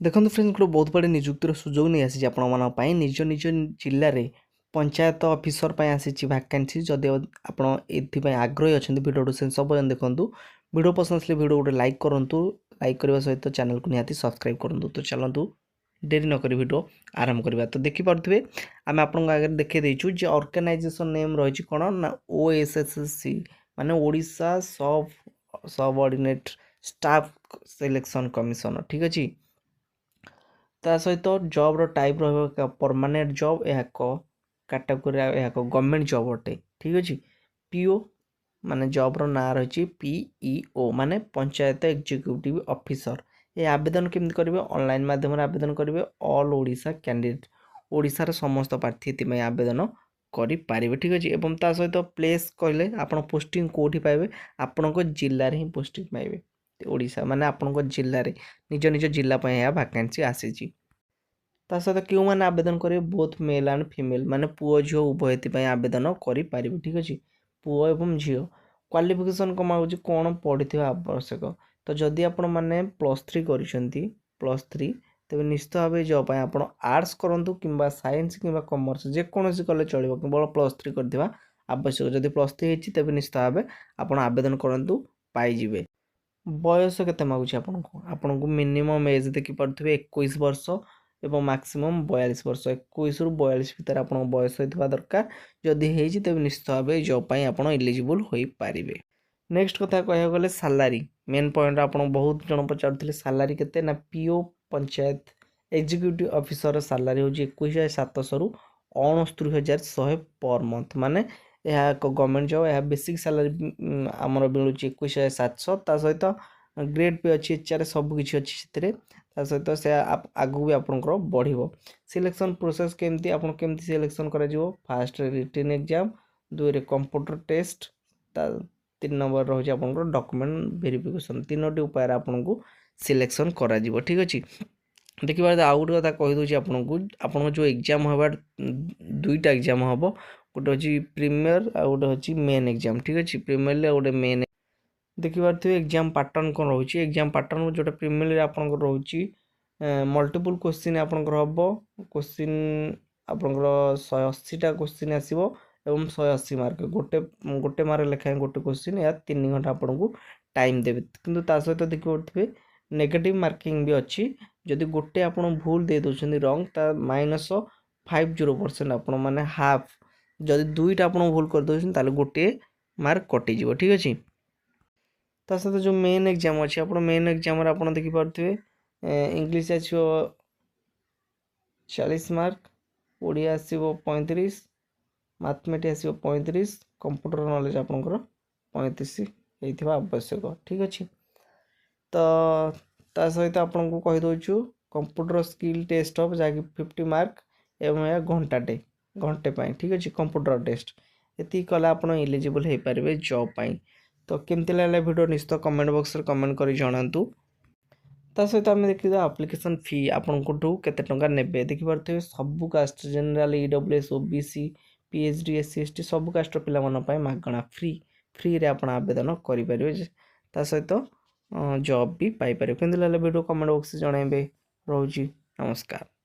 ଦେଖନ୍ତୁ ଫ୍ରେଣ୍ଡସ୍ ଗୋଟେ ବହୁତ ବଡ଼ ନିଯୁକ୍ତିର ସୁଯୋଗ ନେଇ ଆସିଛି ଆପଣମାନଙ୍କ ପାଇଁ ନିଜ ନିଜ ଜିଲ୍ଲାରେ ପଞ୍ଚାୟତ ଅଫିସର ପାଇଁ ଆସିଛି ଭ୍ୟାକାନ୍ସି। ଯଦି ଆପଣ ଏଥିପାଇଁ ଆଗ୍ରହୀ ଅଛନ୍ତି ଭିଡ଼ିଓକୁ ଶେଷ ପର୍ଯ୍ୟନ୍ତ ଦେଖନ୍ତୁ। ଭିଡ଼ିଓ ପସନ୍ଦ ଆସିଲେ ଭିଡ଼ିଓ ଗୋଟେ ଲାଇକ୍ କରନ୍ତୁ, ଲାଇକ୍ କରିବା ସହିତ ଚ୍ୟାନେଲକୁ ନିହାତି ସବସ୍କ୍ରାଇବ୍ କରନ୍ତୁ। ତ ଚାଲନ୍ତୁ ଡେରି ନକରି ଭିଡ଼ିଓ ଆରମ୍ଭ କରିବା। ତ ଦେଖିପାରୁଥିବେ ଆମେ ଆପଣଙ୍କ ଆଗରେ ଦେଖାଇ ଦେଇଛୁ ଯେ ଅର୍ଗାନାଇଜେସନ୍ ନେମ୍ ରହିଛି କ'ଣ ନା OSSC ମାନେ ଓଡ଼ିଶା ସବଅର୍ଡ଼ିନେଟ୍ ଷ୍ଟାଫ୍ ସିଲେକ୍ସନ୍ କମିଶନ, ଠିକ୍ ଅଛି। ତା ସହିତ ଜବ୍ର ଟାଇପ୍ ରହିବ ପରମାନେଣ୍ଟ ଜବ୍, ଏହା ଏକ କାଟାଗୋରୀ, ଏହା ଏକ ଗଭର୍ଣ୍ଣମେଣ୍ଟ ଜବ୍ ଅଟେ, ଠିକ୍ ଅଛି। PO ମାନେ ଜବ୍ର ନାଁ ରହିଛି PEO ମାନେ ପଞ୍ଚାୟତ ଏକ୍ଜିକ୍ୟୁଟିଭ୍ ଅଫିସର। ଏ ଆବେଦନ କେମିତି କରିବେ? ଅନଲାଇନ୍ ମାଧ୍ୟମରେ ଆବେଦନ କରିବେ। ଅଲ୍ ଓଡ଼ିଶା କ୍ୟାଣ୍ଡିଡେଟ୍, ଓଡ଼ିଶାର ସମସ୍ତ ପ୍ରାର୍ଥୀ ଏଥିପାଇଁ ଆବେଦନ କରିପାରିବେ, ଠିକ୍ ଅଛି। ଏବଂ ତା ସହିତ ପ୍ଲେସ୍ କହିଲେ ଆପଣ ପୋଷ୍ଟିଂ କେଉଁଠି ପାଇବେ? ଆପଣଙ୍କ ଜିଲ୍ଲାରେ ହିଁ ପୋଷ୍ଟିଂ ପାଇବେ। ଓଡ଼ିଶା ମାନେ ଆପଣଙ୍କ ଜିଲ୍ଲାରେ ନିଜ ନିଜ ଜିଲ୍ଲା ପାଇଁ ଏହା ଭ୍ୟାକାନ୍ସି ଆସିଛି। ତା ସହିତ କେଉଁମାନେ ଆବେଦନ କରିବେ? ବୋଥ୍ ମେଲ୍ ଆଣ୍ଡ ଫିମେଲ୍ ମାନେ ପୁଅ ଝିଅ ଉଭୟ ଏଥିପାଇଁ ଆବେଦନ କରିପାରିବେ, ଠିକ୍ ଅଛି। ପୁଅ ଏବଂ ଝିଅ। କ୍ୱାଲିଫିକେସନ୍ କ'ଣ ମାଗୁଛି? କ'ଣ ପଢ଼ିଥିବା ଆବଶ୍ୟକ? ତ ଯଦି ଆପଣମାନେ +3 କରିଛନ୍ତି, +3, ତେବେ ନିଶ୍ଚିତ ଭାବେ ଜବ୍ ପାଇଁ ଆପଣ ଆର୍ଟ୍ସ କରନ୍ତୁ କିମ୍ବା ସାଇନ୍ସ କିମ୍ବା କମର୍ସ ଯେକୌଣସି କଲେ ଚଳିବ, କେବଳ +3 କରିଥିବା ଆବଶ୍ୟକ। ଯଦି +3 ହେଇଛି ତେବେ ନିଶ୍ଚିତ ଭାବେ ଆପଣ ଆବେଦନ କରନ୍ତୁ, ପାଇଯିବେ। ବୟସ କେତେ ମାଗୁଛି ଆପଣଙ୍କୁ? ଆପଣଙ୍କୁ ମିନିମମ୍ ଏଜ୍ ଦେଖିପାରୁଥିବେ 21 ବର୍ଷ ଏବଂ ମାକ୍ସିମମ୍ 42 ବର୍ଷ। 21ରୁ 42 ଭିତରେ ଆପଣଙ୍କ ବୟସ ହୋଇଥିବା ଦରକାର। ଯଦି ହେଇଛି ତେବେ ନିଶ୍ଚିତ ଭାବେ ଏଇ ଜବ୍ ପାଇଁ ଆପଣ ଏଲିଜିବୁଲ୍ ହୋଇପାରିବେ। ନେକ୍ସଟ କଥା କହିବାକୁ ଗଲେ ସାଲାରୀ, ମେନ୍ ପଏଣ୍ଟ ଆପଣ ବହୁତ ଜଣ ପଚାରୁଥିଲେ ସାଲାରୀ କେତେ? ନା PO panchayat executive officer salary ହେଉଛି 21,700ରୁ 69,100 ପର୍ ମନ୍ଥ। ମାନେ ଏହା ଏକ ଗଭର୍ଣ୍ଣମେଣ୍ଟ ଜବ୍। ଏହା ବେସିକ୍ ସାଲାରୀ ଆମର ମିଳୁଛି 21,700। ତା ସହିତ ଗ୍ରେଡ୍ ପେ ଅଛି, HR ସବୁକିଛି ଅଛି ସେଥିରେ। ତା ସହିତ ସେ ଆଗକୁ ବି ଆପଣଙ୍କର ବଢ଼ିବ। ସିଲେକ୍ସନ୍ ପ୍ରୋସେସ୍ କେମିତି? ଆପଣ କେମିତି ସିଲେକ୍ସନ୍ କରାଯିବ? ଫାର୍ଷ୍ଟରେ ରିଟିନ୍ ଏକ୍ଜାମ୍, 2ରେ କମ୍ପ୍ୟୁଟର ଟେଷ୍ଟ, ତା 3 ନମ୍ବର ରହୁଛି ଆପଣଙ୍କର ଡକୁମେଣ୍ଟ ଭେରିଫିକେସନ୍। 3ଟି ଉପାୟରେ ଆପଣଙ୍କୁ ସିଲେକ୍ସନ୍ କରାଯିବ, ଠିକ୍ ଅଛି। ଦେଖିବା ଆଉ ଗୋଟେ କଥା କହିଦେଉଛି ଆପଣଙ୍କୁ, ଆପଣଙ୍କ ଯେଉଁ ଏକ୍ଜାମ୍ ହେବା 2ଟା ଏକ୍ଜାମ୍ ହେବ। ଗୋଟେ ହେଉଛି ପ୍ରିମିୟର ଆଉ ଗୋଟେ ହେଉଛି ମେନ୍ ଏକ୍ଜାମ୍, ଠିକ୍ ଅଛି। ପ୍ରିମିୟରରେ ଆଉ ଗୋଟେ ମେନ୍। ଦେଖିପାରୁଥିବେ ଏକ୍ଜାମ୍ ପାଟର୍ନ କ'ଣ ରହୁଛି? ଏକ୍ଜାମ୍ ପାଟର୍ନ ଯେଉଁଟା ପ୍ରିମିୟରରେ ଆପଣଙ୍କର ରହୁଛି ମଲ୍ଟିପୁଲ୍ କୋଶ୍ଚିନ୍ ଆପଣଙ୍କର ହେବ। କୋଶ୍ଚିନ୍ ଆପଣଙ୍କର 180ଟା କୋଶ୍ଚିନ୍ ଆସିବ ଏବଂ 180 ମାର୍କ। ଗୋଟେ ମାର୍କ ଲେଖାଏଁ ଗୋଟେ କୋଶ୍ଚିନ୍। ଏହା 3 ଘଣ୍ଟା ଆପଣଙ୍କୁ ଟାଇମ୍ ଦେବେ। କିନ୍ତୁ ତା ସହିତ ଦେଖିପାରୁଥିବେ ନେଗେଟିଭ୍ ମାର୍କିଂ ବି ଅଛି। ଯଦି ଗୋଟେ ଆପଣ ଭୁଲ ଦେଇ ଦେଉଛନ୍ତି ରଙ୍ଗ, ତା -50% ଆପଣ ମାନେ ହାଫ୍। ଯଦି 2ଟା ଆପଣ ଭୁଲ କରିଦେଉଛନ୍ତି ତାହେଲେ ଗୋଟିଏ ମାର୍କ କଟିଯିବ, ଠିକ୍ ଅଛି। ତା ସହିତ ଯେଉଁ ମେନ୍ ଏକ୍ଜାମ୍ ଅଛି, ଆପଣ ମେନ୍ ଏକ୍ଜାମ୍ରେ ଆପଣ ଦେଖିପାରୁଥିବେ ଇଂଲିଶ ଆସିବ 40 ମାର୍କ, ଓଡ଼ିଆ ଆସିବ 35, ମ୍ୟାଥମେଟିକ୍ସ ଆସିବ 35, କମ୍ପ୍ୟୁଟର ନଲେଜ ଆପଣଙ୍କର 35 ହେଇଥିବା ଆବଶ୍ୟକ, ଠିକ୍ ଅଛି। ତ ତା ସହିତ ଆପଣଙ୍କୁ କହିଦେଉଛୁ କମ୍ପ୍ୟୁଟର ସ୍କିଲ୍ ଟେଷ୍ଟ ହେବ ଯାହାକି 50 ମାର୍କ ଏବଂ ଏହା ଘଣ୍ଟେ ପାଇଁ, ଠିକ୍ ଅଛି। କମ୍ପ୍ୟୁଟର ଟେଷ୍ଟ ଏତିକି କଲେ ଆପଣ ଏଲିଜିବୁଲ୍ ହେଇପାରିବେ ଜବ୍ ପାଇଁ। ତ କେମିତି ଲାଗିଲା ଭିଡ଼ିଓ ନିଶ୍ଚିତ କମେଣ୍ଟ ବକ୍ସରେ କମେଣ୍ଟ କରି ଜଣାନ୍ତୁ। ତା ସହିତ ଆମେ ଦେଖିବା ଆପ୍ଲିକେସନ୍ ଫି ଆପଣଙ୍କଠୁ କେତେ ଟଙ୍କା ନେବେ। ଦେଖିପାରୁଥିବେ ସବୁ caste, general, EWS, OBC, PhD, SC, ST ସବୁ କାଷ୍ଟର ପିଲାମାନଙ୍କ ପାଇଁ ମାଗଣା ଫ୍ରିରେ ଆପଣ ଆବେଦନ କରିପାରିବେ। ତା ସହିତ ଜବ୍ ବି ପାଇପାରିବେ। କେମିତି ଲାଗିଲା ଭିଡ଼ିଓ କମେଣ୍ଟ ବକ୍ସରେ ଜଣାଇବେ। ରହୁଛି, ନମସ୍କାର।